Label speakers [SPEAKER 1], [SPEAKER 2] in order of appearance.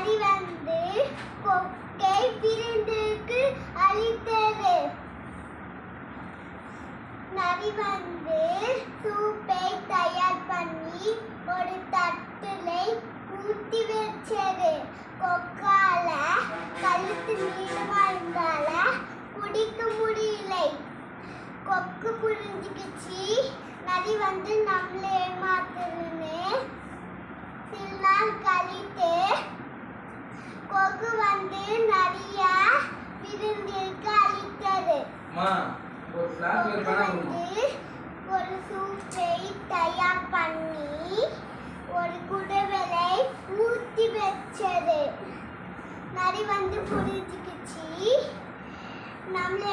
[SPEAKER 1] நரி வந்து கொக்கை விருந்துக்கு அளித்தது. நரி வந்து சூப்பை தயார் பண்ணி ஒரு தட்டுலை ஊத்தி வச்சது. கொக்கால கழுத்து நீளமா இருந்தால குடிக்க முடியலை. கொக்கு புரிஞ்சுக்கிச்சு நரி வந்து நம்மள ஏமாத்துதுன்னு. சில நாள் கழித்து கொக்கு வந்து நரிய விருந்திற்கு அளித்தது. ஒரு சூப்பை தயார் பண்ணி ஒரு குடவலை ஊத்தி வச்சது. நரி வந்து புரிஞ்சுக்கிச்சு நம்மள